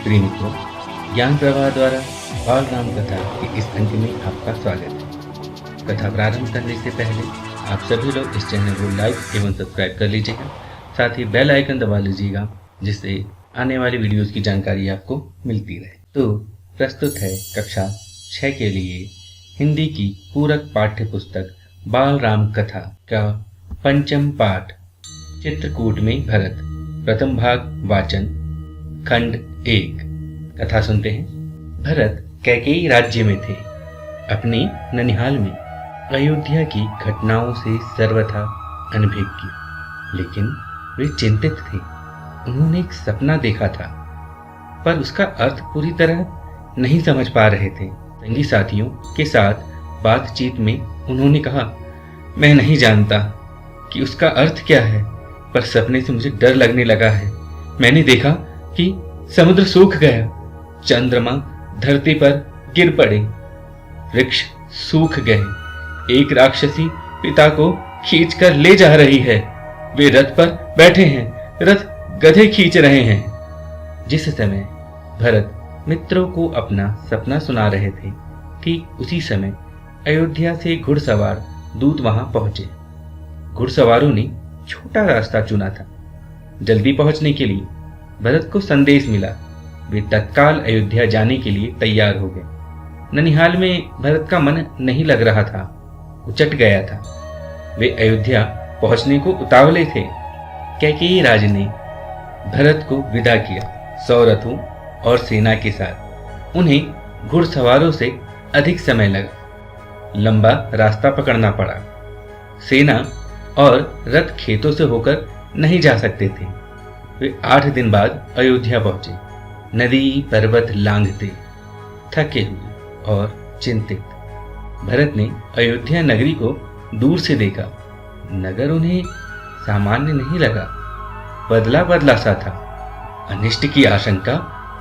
प्रिय मित्रों, ज्ञान प्रवाह द्वारा बाल राम कथा के इस अंक में आपका स्वागत है। कथा प्रारंभ करने से पहले आप सभी लोग इस चैनल को लाइक एवं सब्सक्राइब कर लीजिएगा, साथ ही बेल आइकन दबा लीजिएगा, जिससे आने वाली वीडियोस की जानकारी आपको मिलती रहे। तो प्रस्तुत है कक्षा 6 के लिए हिंदी की पूरक पाठ्य पुस्तक बाल राम कथा का पंचम पाठ चित्रकूट में भरत, प्रथम भाग वाचन, खंड 1। कथा सुनते हैं। भरत कैकेयी राज्य में थे। अपने ननिहाल में अयोध्या की घटनाओं से सर्वथा अनभिज्ञ, लेकिन वे चिंतित थे। उन्होंने एक सपना देखा था, पर उसका अर्थ पूरी तरह नहीं समझ पा रहे थे। संगी साथियों के साथ बातचीत में उन्होंने कहा, मैं नहीं जानता कि उसका अर्थ क्या है, पर सपने से मुझे डर लगने लगा है। मैंने देखा कि समुद्र सूख गया, चंद्रमा धरती पर गिर पड़े, वृक्ष सूख गए। एक राक्षसी पिता को खींचकर ले जा रही है। वे रथ पर बैठे हैं, रथ गधे खींच रहे हैं। जिस समय भरत मित्रों को अपना सपना सुना रहे थे, ठीक उसी समय अयोध्या से घुड़सवार दूत वहां पहुंचे। घुड़सवारों ने छोटा रास्ता चुना था। जल्दी पहुंचने के लिए भरत को संदेश मिला। वे तत्काल अयोध्या जाने के लिए तैयार हो गए। ननिहाल में भरत का मन नहीं लग रहा था, उचट गया था। वे अयोध्या पहुंचने को उतावले थे। कैकेयी राज ने भरत को विदा किया, 100 रथों और सेना के साथ। उन्हें घुड़सवारों से अधिक समय लगा, लंबा रास्ता पकड़ना पड़ा। सेना और रथ खेतों से होकर नहीं जा सकते थे। वे 8 दिन बाद अयोध्या पहुंचे। नदी पर्वत लांघते, थके हुए और चिंतित, भरत ने अयोध्या नगरी को दूर से देखा। नगर उन्हें सामान्य नहीं लगा, बदला बदला सा था। अनिष्ट की आशंका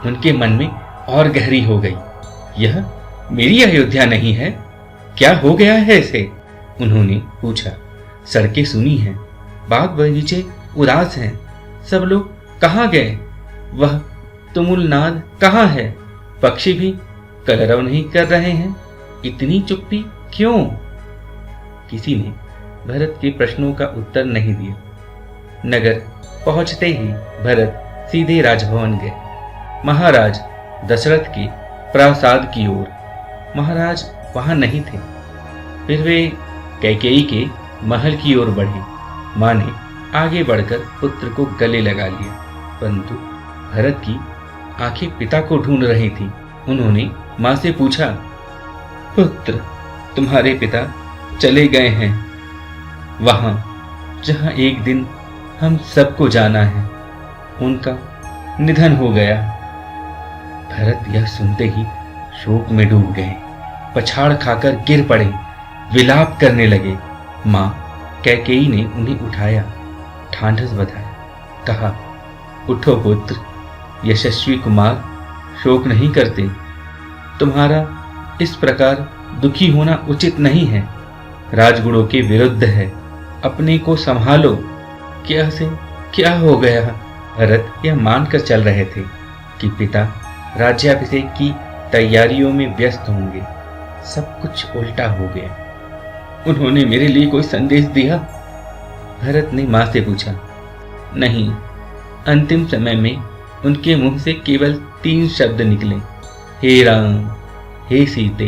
उनके मन में और गहरी हो गई। यह मेरी अयोध्या नहीं है, क्या हो गया है इसे? उन्होंने पूछा। सड़कें सुनी हैं, बाग बगीचे उदास हैं, सब लोग कहाँ गए? वह तुमुल नाद कहाँ है? पक्षी भी कलरव नहीं कर रहे हैं। इतनी चुप्पी क्यों? किसी ने भरत के प्रश्नों का उत्तर नहीं दिया। नगर पहुंचते ही भरत सीधे राजभवन गए, महाराज दशरथ के प्रासाद की ओर। महाराज वहां नहीं थे। फिर वे कैकेयी के महल की ओर बढ़े। मां ने आगे बढ़कर पुत्र को गले लगा लिया, परंतु भरत की आंखें पिता को ढूंढ रही थी। उन्होंने मां से पूछा, पुत्र, तुम्हारे पिता चले गए हैं वहां जहां एक दिन हम सबको जाना है। उनका निधन हो गया। भरत यह सुनते ही शोक में डूब गए, पछाड़ खाकर गिर पड़े, विलाप करने लगे। मां कैकेयी ने उन्हें उठाया, ढांढस बंधाया, कहा, उठो पुत्र, यशस्वी कुमार शोक नहीं करते। तुम्हारा इस प्रकार दुखी होना उचित नहीं है, राजगुणों के विरुद्ध है। अपने को संभालो। क्या से क्या हो गया? भरत यह मानकर चल रहे थे कि पिता राज्याभिषेक की तैयारियों में व्यस्त होंगे। सब कुछ उल्टा हो गया। उन्होंने मेरे लिए कोई संदेश दिया? भरत ने मां से पूछा। नहीं, अंतिम समय में उनके मुंह से केवल 3 शब्द निकले, हे राम, हे सीते,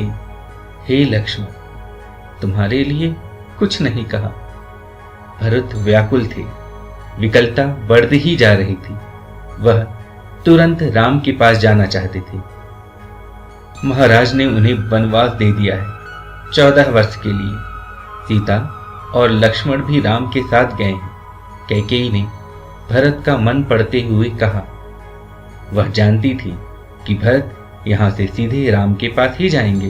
हे लक्ष्मण। तुम्हारे लिए कुछ नहीं कहा। भरत व्याकुल थे, विकलता बढ़ती ही जा रही थी। वह तुरंत राम के पास जाना चाहते थे। महाराज ने उन्हें वनवास दे दिया है, 14 वर्ष के लिए। सीता और लक्ष्मण भी राम के साथ गए हैं। कैकेयी ने भरत का मन पड़ते हुए कहा। वह जानती थी कि भरत यहां से सीधे राम के पास ही जाएंगे,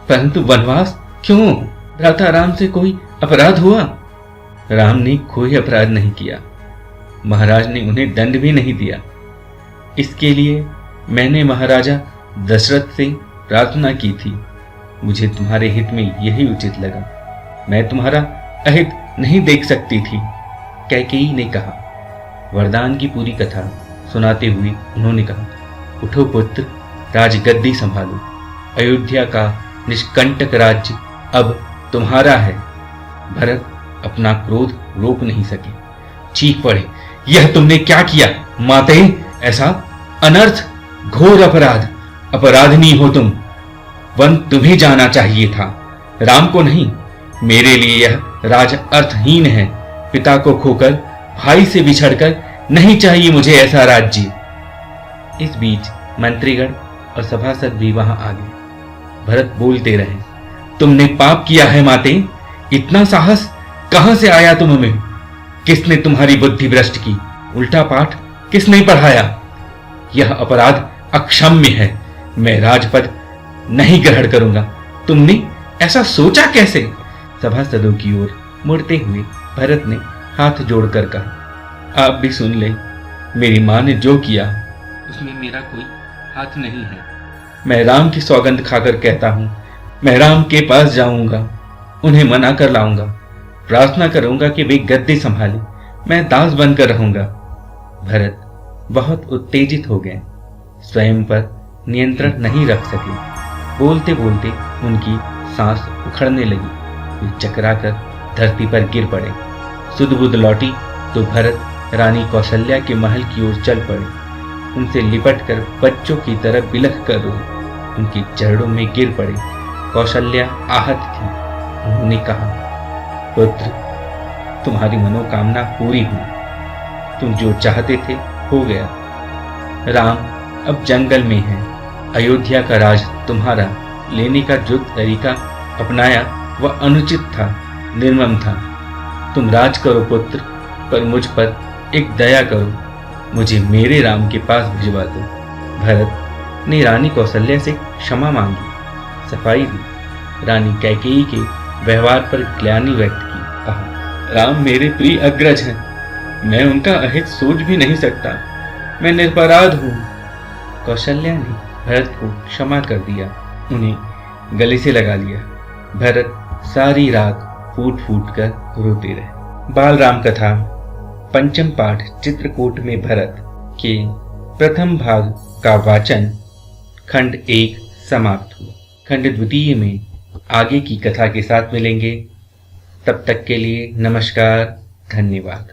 परंतु वनवास क्यों? भ्राता राम से कोई अपराध हुआ? राम ने कोई अपराध नहीं किया। महाराज ने उन्हें दंड भी नहीं दिया। इसके लिए मैंने महाराजा दशरथ से प्रार्थना की थी। मुझे तुम्हारे हित में यही उचित लगा। मैं तुम्हारा अहित नहीं देख सकती थी, कैकेयी ने कहा। वरदान की पूरी कथा सुनाते हुए उन्होंने कहा, उठो पुत्र, राजगद्दी संभालो। अयोध्या का निष्कंटक राज्य अब तुम्हारा है। भरत अपना क्रोध रोक नहीं सके, चीख पड़े, यह तुमने क्या किया माते? ऐसा अनर्थ, घोर अपराध, अपराधनी हो तुम। वन तुम्हें जाना चाहिए था, राम को नहीं। मेरे लिए यह राज अर्थहीन है। पिता को खोकर, भाई से बिछड़कर नहीं चाहिए मुझे ऐसा राज्य। इस बीच मंत्रीगण और सभासद भी वहां आ गए। भरत बोलते रहे, तुमने पाप किया है माते। इतना साहस कहां से आया तुम में? किसने तुम्हारी बुद्धि भ्रष्ट की? उल्टा पाठ किसने पढ़ाया? यह अपराध अक्षम्य है। मैं राजपद नहीं ग्रहण करूंगा। तुमने ऐसा सोचा कैसे? सभासदों की ओर मुड़ते हुए भरत ने हाथ जोड़कर कहा, आप भी सुन ले। मेरी मां ने जो किया उसमें मेरा कोई हाथ नहीं है। मैं राम की सौगंध खाकर कहता हूं, मैं राम के पास जाऊंगा, उन्हें मना कर लाऊंगा, प्रार्थना करूंगा कि वे गद्दी संभाले, मैं दास बनकर रहूंगा। भरत बहुत उत्तेजित हो गए, स्वयं पर नियंत्रण नहीं रख सके। बोलते बोलते उनकी सांस उखड़ने लगी। वे चकराकर धरती पर गिर पड़े। सुध-बुध लौटी तो भरत रानी कौशल्या के महल की ओर चल पड़े। उनसे लिपटकर बच्चों की तरह बिलख कर रोए। उनके चरणों में गिर पड़े। कौशल्या आहत थी। उन्होंने कहा, पुत्र, तुम्हारी मनोकामना पूरी हुई। तुम जो चाहते थे हो गया। राम अब जंगल में है। अयोध्या का राज तुम्हारा। लेने का जो तरीका अपनाया वह अनुचित था, निर्मम था। तुम राज करो पुत्र, पर मुझ पर एक दया करो, मुझे मेरे राम के पास भिजवा दो। भरत ने रानी कौशल्या से क्षमा मांगी, सफाई दी। रानी कैकेयी के व्यवहार पर ग्लानि व्यक्त की। कहा, राम मेरे प्रिय अग्रज हैं, मैं उनका अहित सोच भी नहीं सकता। मैं निरपराध हूं। कौशल्या ने भरत को क्षमा कर दिया, उन्हें गले से लगा लिया। भरत सारी रात फूट फूट कर रोते रहे। बाल राम कथा पंचम पाठ चित्रकूट में भरत के प्रथम भाग का वाचन खंड 1 समाप्त हुआ। खंड द्वितीय में आगे की कथा के साथ मिलेंगे। तब तक के लिए नमस्कार, धन्यवाद।